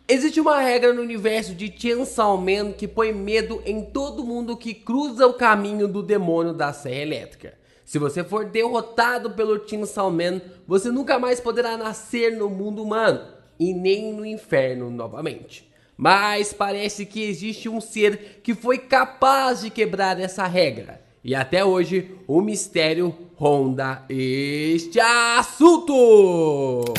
Existe uma regra no universo de Chainsaw Man que põe medo em todo mundo que cruza o caminho do demônio da Serra Elétrica. Se você for derrotado pelo Chainsaw Man, você nunca mais poderá nascer no mundo humano e nem no inferno novamente. Mas parece que existe um ser que foi capaz de quebrar essa regra. E até hoje o mistério ronda este assunto.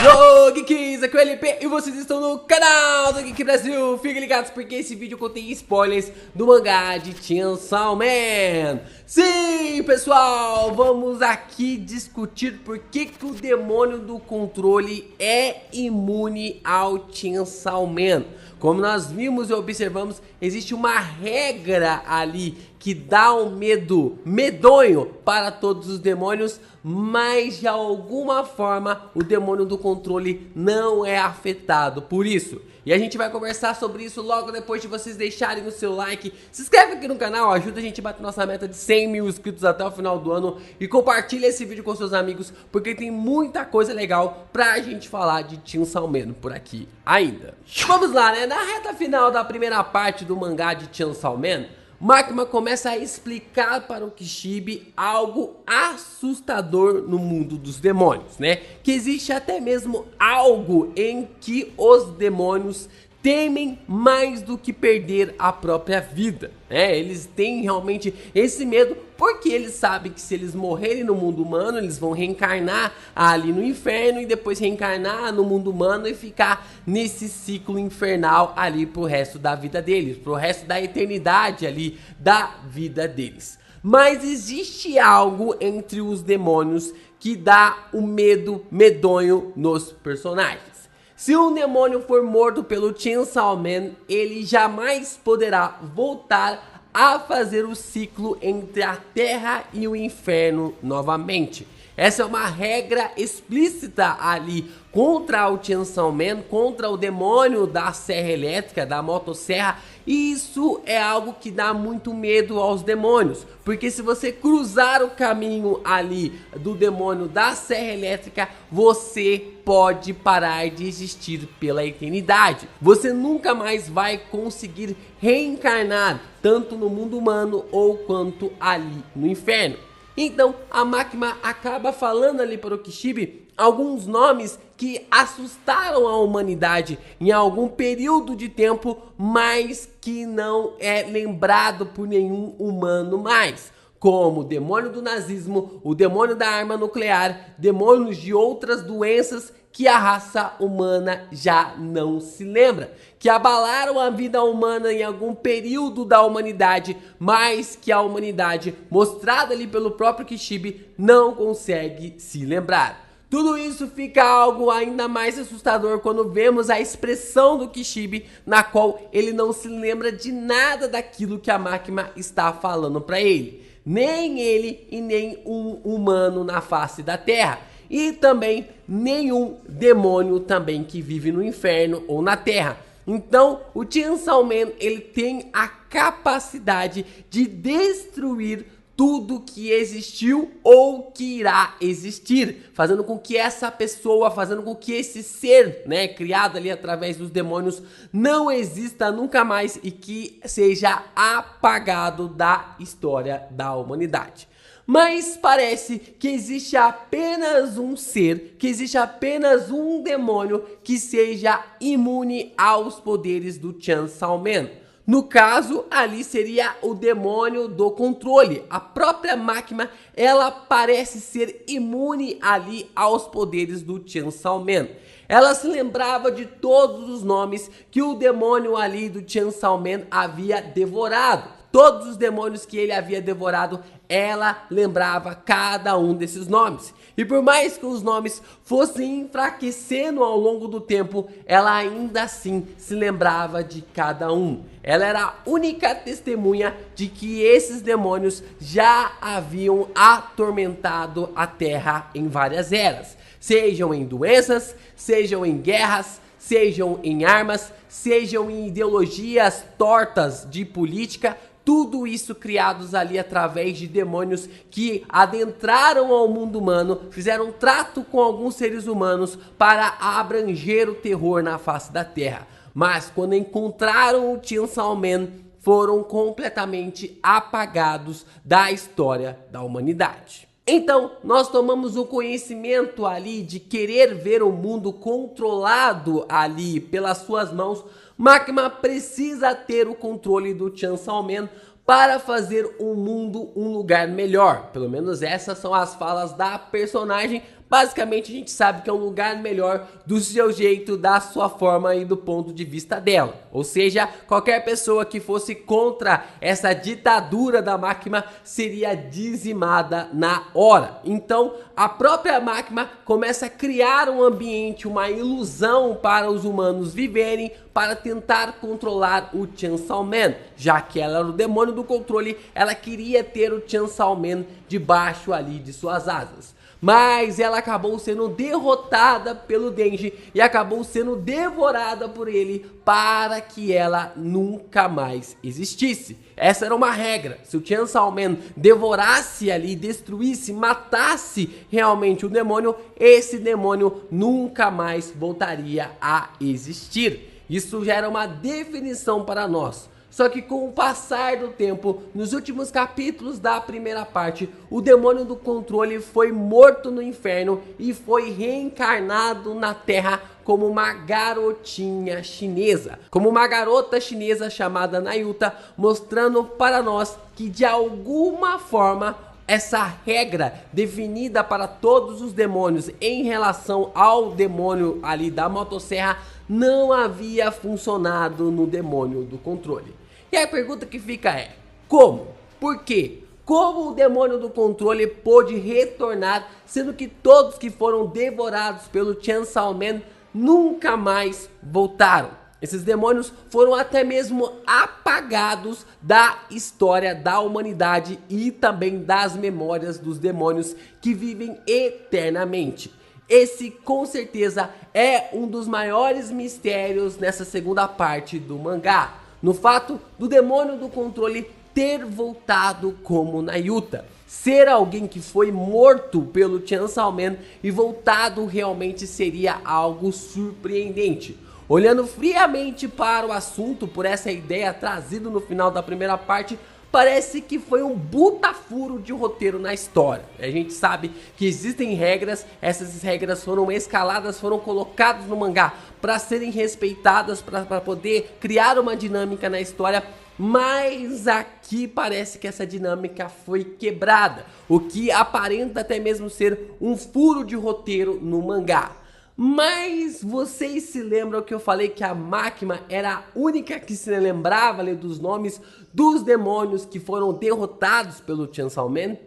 Yo, Geeks, aqui é o LP e vocês estão no canal do Geek Brasil. Fiquem ligados porque esse vídeo contém spoilers do mangá de Chainsaw Man. Sim, pessoal, vamos aqui discutir por que o demônio do controle é imune ao Chainsaw Man. Como nós vimos e observamos, existe uma regra ali que dá um medo medonho para todos os demônios, mas de alguma forma o demônio do controle não é afetado por isso. E a gente vai conversar sobre isso logo depois de vocês deixarem o seu like. Se inscreve aqui no canal, ajuda a gente a bater nossa meta de 100 mil inscritos até o final do ano. E compartilha esse vídeo com seus amigos, porque tem muita coisa legal pra gente falar de Chainsaw Man por aqui ainda. Vamos lá, né? Na reta final da primeira parte do mangá de Chainsaw Man, Makima começa a explicar para o Kishibe algo assustador no mundo dos demônios, né? Que existe até mesmo algo em que os demônios temem mais do que perder a própria vida, né? Eles têm realmente esse medo porque eles sabem que se eles morrerem no mundo humano, eles vão reencarnar ali no inferno e depois reencarnar no mundo humano e ficar nesse ciclo infernal ali pro resto da vida deles, pro resto da eternidade ali da vida deles. Mas existe algo entre os demônios que dá o medo medonho nos personagens. Se um demônio for morto pelo Chainsaw Man, ele jamais poderá voltar a fazer o ciclo entre a terra e o inferno novamente. Essa é uma regra explícita ali contra o Chainsaw Man, contra o demônio da Serra Elétrica, da motosserra. E isso é algo que dá muito medo aos demônios, porque se você cruzar o caminho ali do demônio da Serra Elétrica, você pode parar de existir pela eternidade. Você nunca mais vai conseguir reencarnar, tanto no mundo humano ou quanto ali no inferno. Então a Makima acaba falando ali para o Kishibe alguns nomes que assustaram a humanidade em algum período de tempo, mas que não é lembrado por nenhum humano mais, como o demônio do nazismo, o demônio da arma nuclear, demônios de outras doenças que a raça humana já não se lembra, que abalaram a vida humana em algum período da humanidade, mas que a humanidade, mostrada ali pelo próprio Kishibe, não consegue se lembrar. Tudo isso fica algo ainda mais assustador quando vemos a expressão do Kishibe, na qual ele não se lembra de nada daquilo que a Makima está falando para ele. Nem ele e nem um humano na face da Terra. E também nenhum demônio também que vive no inferno ou na Terra. Então o Chainsaw Man, ele tem a capacidade de destruir tudo que existiu ou que irá existir, fazendo com que essa pessoa, fazendo com que esse ser, né, criado ali através dos demônios, não exista nunca mais e que seja apagado da história da humanidade. Mas parece que existe apenas um ser, que existe apenas um demônio que seja imune aos poderes do Chainsaw Man. No caso, ali seria o demônio do controle. A própria Makima, ela parece ser imune ali aos poderes do Chainsaw Man. Ela se lembrava de todos os nomes que o demônio ali do Chainsaw Man havia devorado. Todos os demônios que ele havia devorado, ela lembrava cada um desses nomes. E por mais que os nomes fossem enfraquecendo ao longo do tempo, ela ainda assim se lembrava de cada um. Ela era a única testemunha de que esses demônios já haviam atormentado a Terra em várias eras. Sejam em doenças, sejam em guerras, sejam em armas, sejam em ideologias tortas de política. Tudo isso criados ali através de demônios que adentraram ao mundo humano, fizeram trato com alguns seres humanos para abranger o terror na face da Terra. Mas quando encontraram o Chainsaw Man, foram completamente apagados da história da humanidade. Então, nós tomamos o conhecimento ali de querer ver o mundo controlado ali pelas suas mãos. Makima precisa ter o controle do Chainsaw Man para fazer o mundo um lugar melhor. Pelo menos essas são as falas da personagem. Basicamente a gente sabe que é um lugar melhor do seu jeito, da sua forma e do ponto de vista dela. Ou seja, qualquer pessoa que fosse contra essa ditadura da Makima seria dizimada na hora. Então a própria Makima começa a criar um ambiente, uma ilusão para os humanos viverem, para tentar controlar o Chainsaw Man. Já que ela era o demônio do controle, ela queria ter o Chainsaw Man debaixo ali de suas asas. Mas ela acabou sendo derrotada pelo Denji e acabou sendo devorada por ele para que ela nunca mais existisse. Essa era uma regra. Se o Chainsaw Man devorasse ali, destruísse, matasse realmente o demônio, esse demônio nunca mais voltaria a existir. Isso já era uma definição para nós. Só que com o passar do tempo, nos últimos capítulos da primeira parte, o demônio do controle foi morto no inferno e foi reencarnado na Terra como uma garotinha chinesa. Como uma garota chinesa chamada Nayuta, mostrando para nós que de alguma forma essa regra definida para todos os demônios em relação ao demônio ali da motosserra não havia funcionado no demônio do controle. E a pergunta que fica é: como? Por quê? Como o demônio do controle pôde retornar, sendo que todos que foram devorados pelo Chainsaw Man nunca mais voltaram? Esses demônios foram até mesmo apagados da história da humanidade e também das memórias dos demônios que vivem eternamente. Esse com certeza é um dos maiores mistérios nessa segunda parte do mangá, no fato do demônio do controle ter voltado como Nayuta. Ser alguém que foi morto pelo Chainsaw Man e voltado realmente seria algo surpreendente. Olhando friamente para o assunto, por essa ideia trazida no final da primeira parte, parece que foi um butafuro de roteiro na história. A gente sabe que existem regras, essas regras foram escaladas, foram colocadas no mangá para serem respeitadas, para poder criar uma dinâmica na história, mas aqui parece que essa dinâmica foi quebrada, o que aparenta até mesmo ser um furo de roteiro no mangá. Mas vocês se lembram que eu falei que a Makima era a única que se lembrava ali dos nomes dos demônios que foram derrotados pelo Chainsaw Man?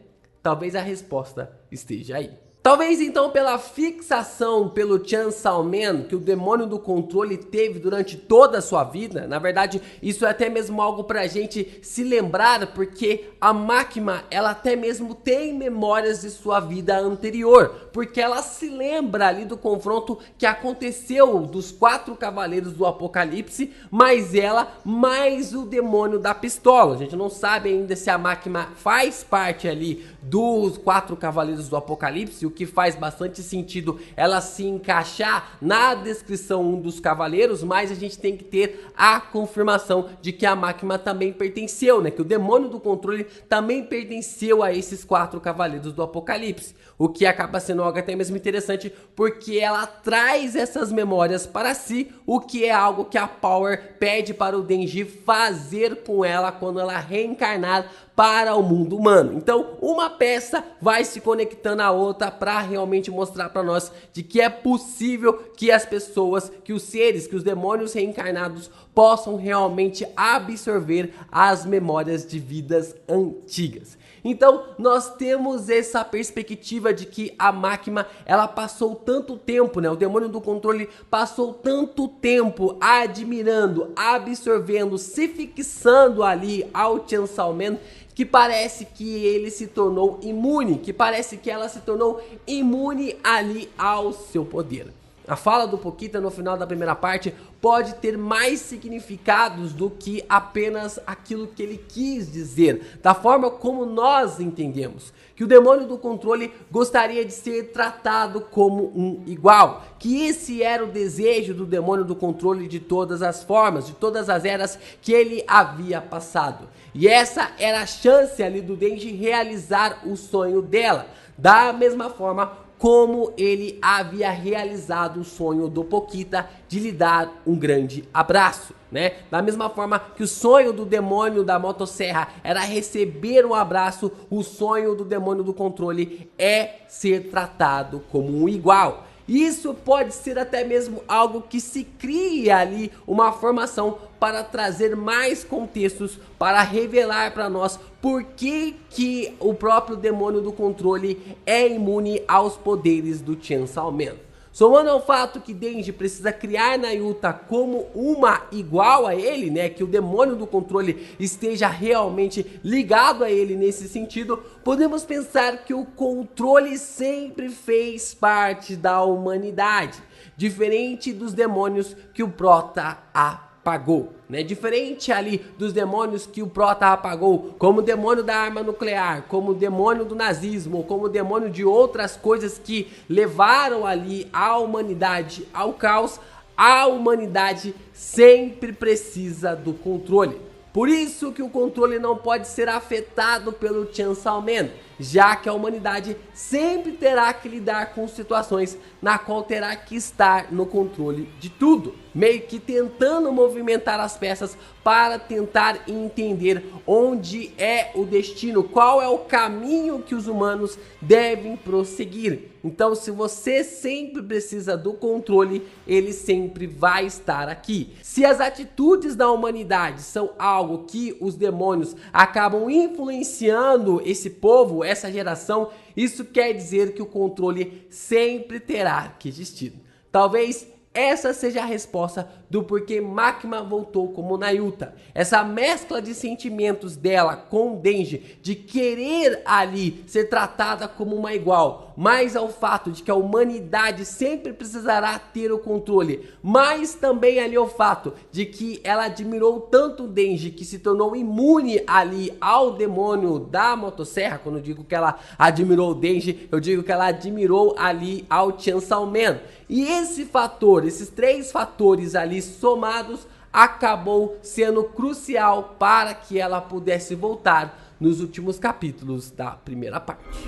Talvez a resposta esteja aí. Talvez então pela fixação pelo Chainsaw Man que o demônio do controle teve durante toda a sua vida. Na verdade, isso é até mesmo algo pra gente se lembrar, porque a Makima, ela até mesmo tem memórias de sua vida anterior, porque ela se lembra ali do confronto que aconteceu dos 4 cavaleiros do Apocalipse, mais ela, mais o demônio da pistola. A gente não sabe ainda se a Makima faz parte ali dos 4 cavaleiros do Apocalipse, o que faz bastante sentido ela se encaixar na descrição dos cavaleiros, mas a gente tem que ter a confirmação de que a Makima também pertenceu, né? Que o demônio do controle também pertenceu a esses 4 cavaleiros do Apocalipse, o que acaba sendo algo até mesmo interessante, porque ela traz essas memórias para si, o que é algo que a Power pede para o Denji fazer com ela quando ela reencarnar para o mundo humano. Então, uma peça vai se conectando à outra para realmente mostrar para nós de que é possível que as pessoas, que os seres, que os demônios reencarnados possam realmente absorver as memórias de vidas antigas. Então, nós temos essa perspectiva de que a Makima, ela passou tanto tempo, né? O demônio do controle passou tanto tempo admirando, absorvendo, se fixando ali ao Chainsaw Man, que parece que ele se tornou imune, que parece que ela se tornou imune ali ao seu poder. A fala do Pokita no final da primeira parte pode ter mais significados do que apenas aquilo que ele quis dizer, da forma como nós entendemos. Que o demônio do controle gostaria de ser tratado como um igual. Que esse era o desejo do demônio do controle de todas as formas, de todas as eras que ele havia passado. E essa era a chance ali do Denji realizar o sonho dela. Da mesma forma como ele havia realizado o sonho do Pokita de lhe dar um grande abraço, né? Da mesma forma que o sonho do demônio da motosserra era receber um abraço, o sonho do demônio do controle é ser tratado como um igual. Isso pode ser até mesmo algo que se cria ali, uma formação para trazer mais contextos, para revelar para nós por que o próprio demônio do controle é imune aos poderes do Chainsaw Man. Somando ao fato que Denji precisa criar Nayuta como uma igual a ele, né, que o demônio do controle esteja realmente ligado a ele nesse sentido, podemos pensar que o controle sempre fez parte da humanidade, diferente dos demônios que o Prota apagou, né? Diferente ali dos demônios que o Prota apagou, como o demônio da arma nuclear, como o demônio do nazismo, como o demônio de outras coisas que levaram ali a humanidade ao caos. A humanidade sempre precisa do controle. Por isso que o controle não pode ser afetado pelo Chainsaw Man, já que a humanidade sempre terá que lidar com situações na qual terá que estar no controle de tudo, meio que tentando movimentar as peças para tentar entender onde é o destino, qual é o caminho que os humanos devem prosseguir. Então, se você sempre precisa do controle, ele sempre vai estar aqui. Se as atitudes da humanidade são algo que os demônios acabam influenciando esse povo, essa geração, isso quer dizer que o controle sempre terá que existir. Talvez essa seja a resposta do porquê Makima voltou como Nayuta. Essa mescla de sentimentos dela com o Denji, de querer ali ser tratada como uma igual, mais ao fato de que a humanidade sempre precisará ter o controle, mas também ali o fato de que ela admirou tanto o Denji que se tornou imune ali ao demônio da motosserra. Quando eu digo que ela admirou o Denji, eu digo que ela admirou ali ao Chainsaw Man. E esse fator, esses três fatores ali somados, acabou sendo crucial para que ela pudesse voltar nos últimos capítulos da primeira parte.